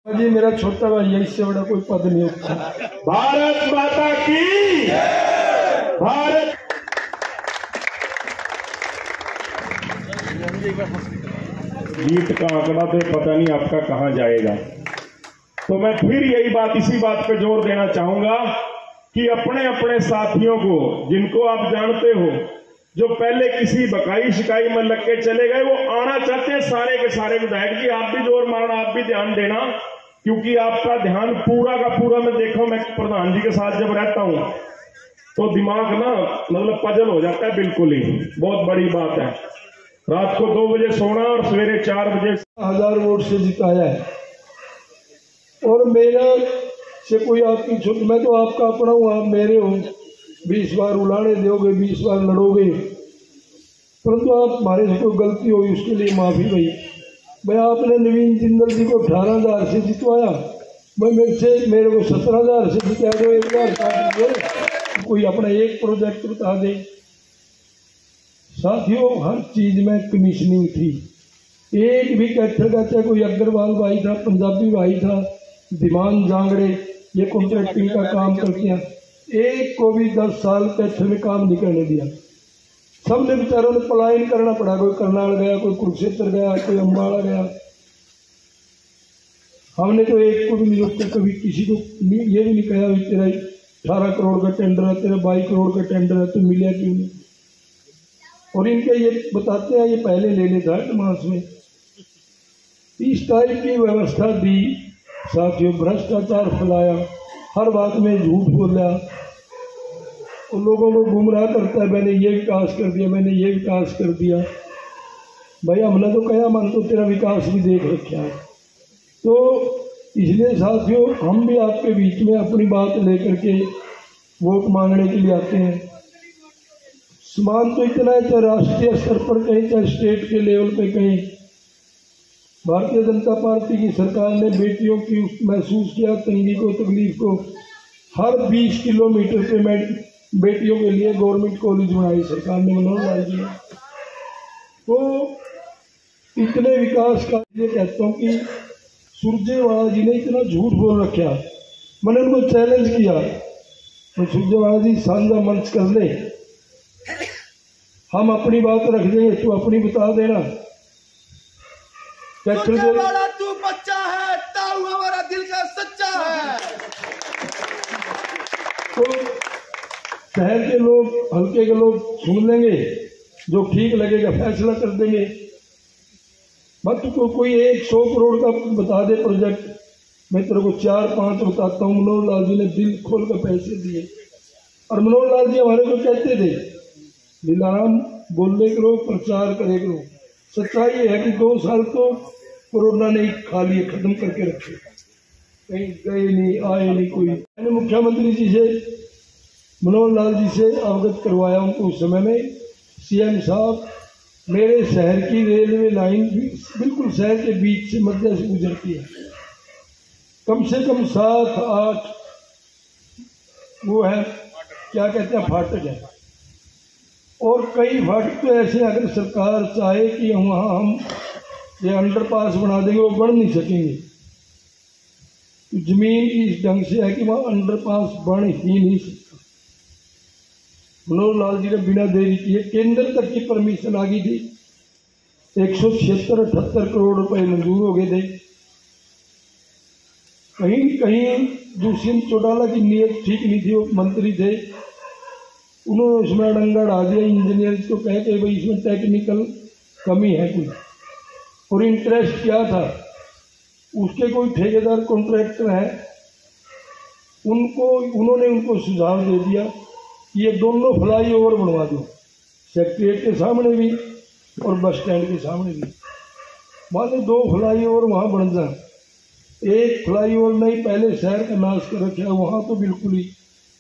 जी मेरा छोटा भाई है, इससे बड़ा कोई पद नहीं होता। भारत माता की भारत। जीत का आंकड़ा तो पता नहीं आपका कहां जाएगा। तो मैं फिर यही बात, इसी बात पे जोर देना चाहूंगा कि अपने अपने साथियों को, जिनको आप जानते हो, जो पहले किसी बकाई शिकाई में लग के चले गए, वो आना चाहते हैं सारे के सारे विधायक जी। आप भी जोर मारना, आप भी ध्यान देना, क्योंकि आपका ध्यान पूरा का पूरा, मैं देखो मैं प्रधान जी के साथ जब रहता हूं तो दिमाग ना मतलब पजल हो जाता है बिल्कुल ही। बहुत बड़ी बात है, रात को 2 बजे सोना और सवेरे 4 बजे 1000 वोट से जिताया है। और मेरा से कोई आपकी छुट, मैं तो आपका अपना हूँ, आप मेरे हो। 20 बार उलाने दोगे, 20 बार लड़ोगे, परंतु आप हमारे से कोई गलती हुई उसके लिए माफी भाई। भाई आपने नवीन जिंदल जी को 18,000 से जितवाया, भाई मेरे को 17,000 से जिता दो। 1,000 कोई अपना एक प्रोजेक्ट बता दे। साथियों हर चीज में कमीशनिंग थी। एक भी कैथल का, चाहे कोई अग्रवाल भाई था, पंजाबी भाई था, दीवान जांगड़े, ये कॉन्ट्रैक्टिंग का काम करते हैं, एक को भी 10 साल कैथल में काम नहीं करने दिया। सबने बेचारों ने पलायन करना पड़ा। कोई करनाल गया, कोई कुरुक्षेत्र गया, कोई अम्बाड़ा गया। हमने तो एक को भी नहीं रोका, कभी किसी को ये भी नहीं कहा तेरा 18 करोड़ का टेंडर है, तेरा 22 करोड़ का टेंडर है, तो मिला क्यों नहीं। और इनके ये बताते हैं ये पहले ले लेता है एडवांस में। इस टाइप की व्यवस्था दी साथियों। भ्रष्टाचार फैलाया, हर बात में झूठ बोला, और लोगों को गुमराह करता है। मैंने ये विकास कर दिया, मैंने ये विकास कर दिया। भाई हमने तो कहा, मन तो तेरा विकास भी देख रखा है। तो इसलिए साथियों हम भी आपके बीच में अपनी बात लेकर के वोट मांगने के लिए आते हैं। समान तो इतना है, चाहे राष्ट्रीय स्तर पर कहीं, चाहे स्टेट के लेवल पे कहीं, भारतीय जनता पार्टी की सरकार ने बेटियों की महसूस किया तंगी को, तकलीफ को। हर 20 किलोमीटर पे मैं बेटियों के लिए गवर्नमेंट कॉलेज बनाई सरकार ने, मनोहर लाल जी। तो इतने विकास का ये कहता हूँ कि सुरजेवाला जी ने इतना झूठ बोल रखा। मैंने उनको चैलेंज किया, तो सुरजेवाला जी साझा मंच कर ले, हम अपनी बात रख देंगे, तू अपनी बता देना। तू बच्चा है, ताऊ हमारा दिल का सच्चा है। तो शहर के लोग, हल्के के लोग सुन लेंगे, जो ठीक लगेगा फैसला कर देंगे। मत को कोई 100 करोड़ का बता दे प्रोजेक्ट, मैं तेरे को 4-5 बताता हूँ। मनोहर लाल जी ने दिल खोल कर पैसे दिए। और मनोहर लाल जी हमारे को कहते थे, दिलाराम बोलने करो, प्रचार करे करो। सच्चाई है कि 2 साल तो कोरोना ने खा लिए, खत्म करके रखे, कहीं गए नहीं, आए नहीं कोई। मैंने मुख्यमंत्री जी से, मनोहर लाल जी से अवगत करवाया उनको उस समय में। सीएम साहब, मेरे शहर की रेलवे लाइन बिल्कुल शहर के बीच से, मध्य से गुजरती है। कम से कम 7-8 वो है, क्या कहते हैं, फाटक है। और कई फाटक तो ऐसे, अगर सरकार चाहे कि वहाँ हम ये अंडरपास बना देंगे, वो बन नहीं सकेंगे। तो जमीन इस ढंग से है कि वहाँ अंडरपास बन ही नहीं सकता। मनोहर लाल जी ने बिना देरी किए, केंद्र तक की परमिशन आ गई थी, 176-78 करोड़ रुपए मंजूर हो गए थे। कहीं कहीं दुष्यंत चौटाला की नीयत ठीक नहीं थी, वो मंत्री थे, उन्होंने उसमें अड़ंगा डाल दिया। इंजीनियर को कहते भाई इसमें टेक्निकल कमी है कुछ। और इंटरेस्ट क्या था, उसके कोई ठेकेदार कॉन्ट्रैक्टर है, उन्होंने उनको सुझाव दे दिया कि ये दोनों फ्लाई ओवर बनवा दो, सेक्रेटरीट के सामने भी और बस स्टैंड के सामने भी। माने 2 फ्लाई ओवर वहाँ बन जाए। एक फ्लाई ओवर नहीं, पहले शहर का नाश कर रखा है वहाँ, तो बिल्कुल ही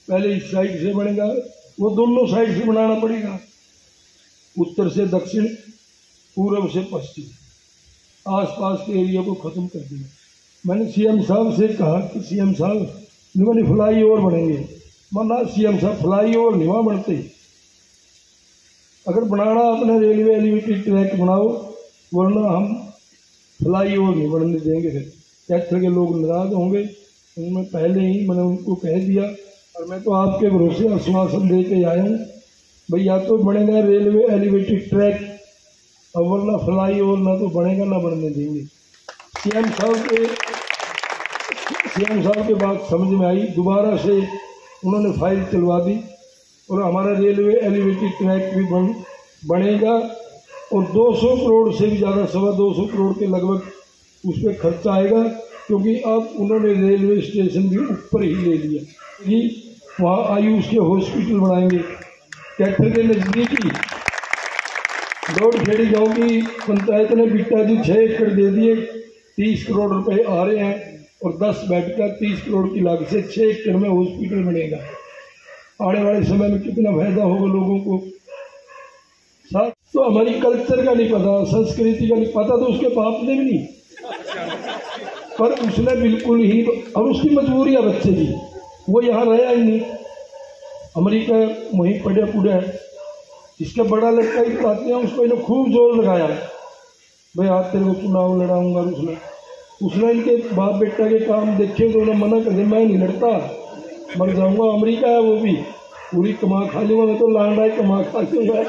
पहले इस साइड से बनेगा, वो दोनों साइड से बनाना पड़ेगा, उत्तर से दक्षिण, पूर्व से पश्चिम, आसपास के एरिया को खत्म कर दिया। मैंने सीएम साहब से कहा कि सीएम साहब मैंने फ्लाई ओवर बनेंगे। माना सीएम साहब फ्लाई ओवर नहीं वहाँ बनते, अगर बनाना अपने रेलवे एलिवेटेड ट्रैक बनाओ, वरना हम फ्लाई ओवर नहीं बनने देंगे। फिर कैथल के लोग नाराज होंगे, उनमें पहले ही मैंने उनको कह दिया। और मैं तो आपके भरोसे आश्वासन दे के आया हूँ भाई, या तो बनेगा रेलवे एलिवेटेड ट्रैक और वरना फ्लाई ओवर, ना तो बनेगा ना बनने देंगे। सीएम साहब के बात समझ में आई, दोबारा से उन्होंने फाइल चलवा दी और हमारा रेलवे एलिवेटेड ट्रैक भी बनेगा और 200 करोड़ से भी ज़्यादा, 225 करोड़ के लगभग उस पर खर्चा आएगा, क्योंकि अब उन्होंने रेलवे स्टेशन भी ऊपर ही ले लिया कि वहाँ आयुष के हॉस्पिटल बनाएंगे। कैथल के नज़दीक ही दौड़खेड़ी गांव की पंचायत ने बिट्टा जी 6 एकड़ दे दिए, 30 करोड़ रुपए आ रहे हैं और 10 बेड का 30 करोड़ की लागत से 6 एकड़ में हॉस्पिटल बनेगा। आने वाले समय में कितना फायदा होगा लोगों को। साथ तो हमारी कल्चर का नहीं पता, संस्कृति का नहीं पता, तो उसके बाप ने भी नहीं, पर उसने बिल्कुल ही, और उसकी मजबूरी है बच्चे की, वो यहाँ रहा ही नहीं, अमेरिका वहीं पढ़े पुढ़े है। इसका बड़ा लड़का ही बताते हैं, उसको इन्होंने खूब जोर लगाया भाई आज तेरे को चुनाव लड़ाऊंगा। उसने इनके बाप बेटा के काम देखे तो उन्होंने मना कर दिया, मैं नहीं लड़ता, मर जाऊंगा। अमेरिका है, वो भी पूरी कमा खा लूँगा, मैं तो लांडा कमा खा लूँगा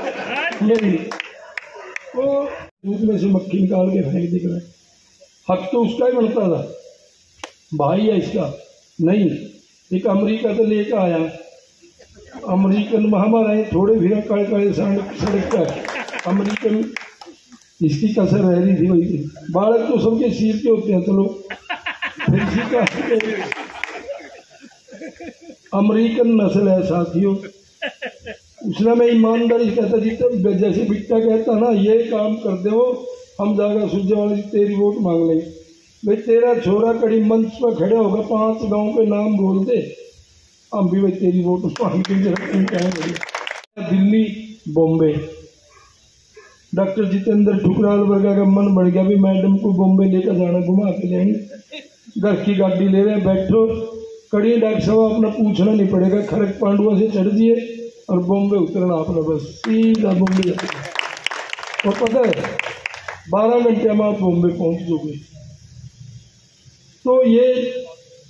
मेरी। तो दूध में से मक्खी निकाल के फेंक दिख रहा है। हक तो उसका ही बनता था, भाई है इसका नहीं। एक अमेरिका से लेकर आया, अमेरिकन महामारी थोड़े भी काले काले सड़क पर अमेरिकन इसकी कसर रह रही थी। वही बालक तो सबके सिर के होते हैं, चलो फिर इसी का अमेरिकन नस्ल है साथियों। उसने मैं ईमानदारी कहता जितना जैसे बिट्टा कहता ना, ये काम कर दे वो हम जाएगा सूर्य वाले तेरी वोट मांग लेंगे। भाई तेरा छोरा कड़ी मंच पर खड़े होगा, 5 गांव के नाम बोल दे, हम भी भाई तेरी वोट मांग के। दिल्ली बॉम्बे डॉक्टर जितेंद्र ठुकराल वर्गा का मन बढ़ गया भी मैडम को बॉम्बे लेकर जाना, घुमा के लेंगे। घर की गाड़ी ले रहे हैं, बैठो कड़ी डॉक्टर साहब अपना पूछना नहीं पड़ेगा, खड़ग पांडुआ से चढ़ दिए और बॉम्बे उतरना अपना, बस सीधा बॉम्बे जाते। और पता है 12 घंटे में आप बॉम्बे पहुंच जाओगे। तो ये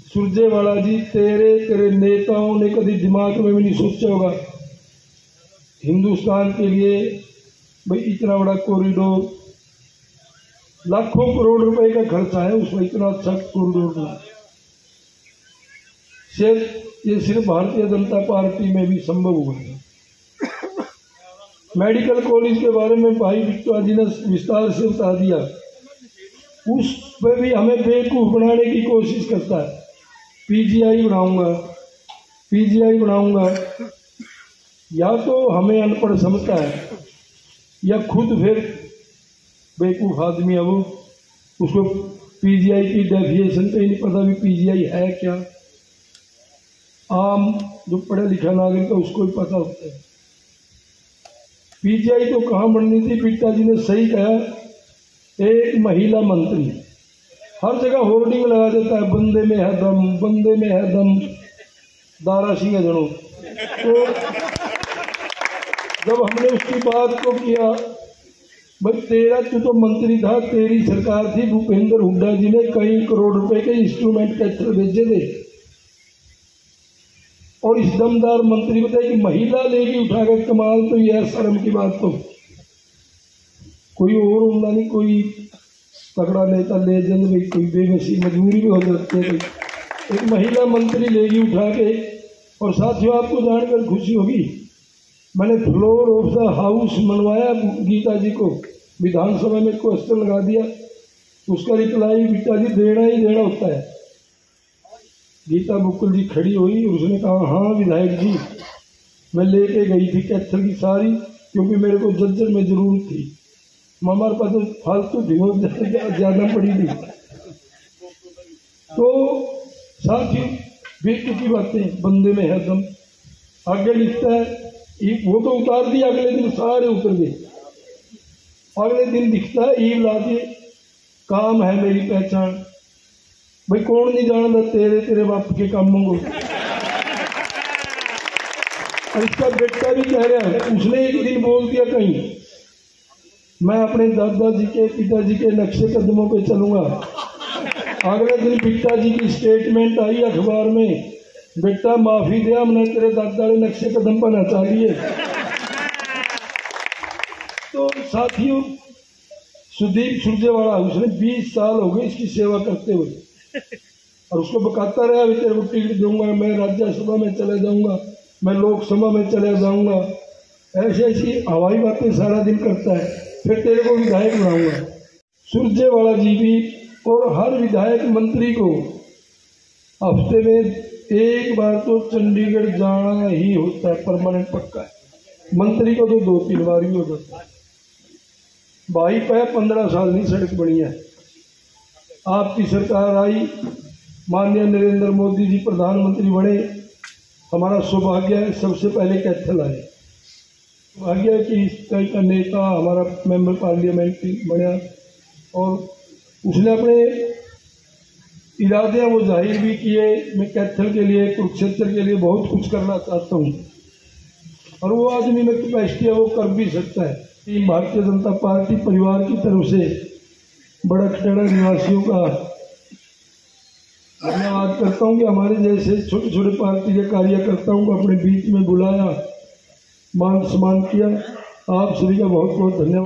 सुरजेवाला जी तेरे नेताओं ने कभी दिमाग में भी नहीं सोचा होगा हिंदुस्तान के लिए भाई इतना बड़ा कॉरिडोर, लाखों करोड़ रुपए का खर्चा है उसमें, इतना अच्छा कॉरिडोर बना। ये सिर्फ भारतीय जनता पार्टी में भी संभव हुआ है। मेडिकल कॉलेज के बारे में भाई बिट्टा जी ने विस्तार से बता दिया, उस पर भी हमें बेवकूफ बनाने की कोशिश करता है। पीजीआई बनाऊंगा, या तो हमें अनपढ़ समझता है या खुद फिर बेवकूफ आदमी है वो, उसको पीजीआई की डेफिनेशन पे ही नहीं पता भी पीजीआई है क्या। आम जो पढ़ा लिखा नागरिक है उसको ही पता होता है। पीजीआई तो कहाँ बननी थी, बिट्टा जी ने सही कहा, एक महिला मंत्री। हर जगह होर्डिंग लगा देता है, बंदे में है दम, बंदे में है दम, दारा सिंह जनो। तो जब हमने उसकी बात को किया, भाई तेरा तू तो मंत्री था, तेरी सरकार थी, भूपेंद्र हुड्डा जी ने कई करोड़ रुपए के इंस्ट्रूमेंट कैथल भेजे थे, और इस दमदार मंत्री बताए कि महिला लेगी उठाकर, कमाल तो यह शर्म की बात। तो कोई और होना नहीं, कोई तगड़ा नेता ले जाए भाई, कोई बेबसी मजबूरी भी हो जाती है, एक महिला मंत्री लेगी उठा के। और साथियों आपको जानकर खुशी होगी, मैंने फ्लोर ऑफ द हाउस मनवाया गीता जी को, विधानसभा में क्वेश्चन लगा दिया, उसका रिप्लाई बिट्टा जी देना ही देना होता है। गीता बुक्कुल जी खड़ी हुई और उसने कहा हाँ विधायक जी, मैं लेके गई थी कैथल की सारी, क्योंकि मेरे को जज्जर में जरूरत थी, हमारे पास तो फालतू थी, ज़्यादा पड़ी थी। तो साथियों बेवकूफ़ की बातें, बंदे में है दम। आगे लिखता है, वो तो उतार दिया, अगले दिन सारे उतर गए। अगले दिन दिखता है ईव ला दिए, काम है मेरी पहचान। भाई कौन नहीं जानता तेरे बाप के कामों को। और इसका बेटा भी कह रहा है, उसने एक दिन बोल दिया कहीं, मैं अपने दादाजी के पिताजी के नक्शे कदमों पे चलूंगा। अगले दिन बिट्टा जी की स्टेटमेंट आई अखबार में, बेटा माफी दे, हमने तेरे दादा ने नक्शे कदम पर नचा लिए। तो साथियों, सुदीप सुरजेवाला, उसने 20 साल हो गए इसकी सेवा करते हुए, और उसको बकाता रहा अभी तेरे को टिकट दूंगा, मैं राज्यसभा में चले जाऊंगा, मैं लोकसभा में चले जाऊंगा, ऐसी ऐसी हवाई बातें सारा दिन करता है, फिर तेरे को विधायक बनाऊंगा। सुरजेवाला जी भी और हर विधायक मंत्री को हफ्ते में एक बार तो चंडीगढ़ जाना ही होता है, परमानेंट पक्का है। मंत्री को तो 2-3 बार ही हो जाता है। भाई पे 15 साल नहीं सड़क बनी है। आपकी सरकार आई, माननीय नरेंद्र मोदी जी प्रधानमंत्री बने, हमारा सौभाग्य है सबसे पहले कैथल आए। सौभाग्य है कि इस तरह का नेता हमारा मेंबर पार्लियामेंट बना, और उसने अपने इरादे वो जाहिर भी किए। मैं कैथल के लिए, कुरुक्षेत्र के लिए बहुत कुछ करना चाहता हूँ, और वो आदमी में कैपेसिटी है, वो कर भी सकता है। भारतीय जनता पार्टी परिवार की तरफ से बड़ा खटेड़ा निवासियों का धन्यवाद करता हूँ कि हमारे जैसे छोटे छोटे पार्टी के कार्यकर्ताओं को अपने बीच में बुलाया, मान सम्मान किया। आप सभी का बहुत बहुत धन्यवाद।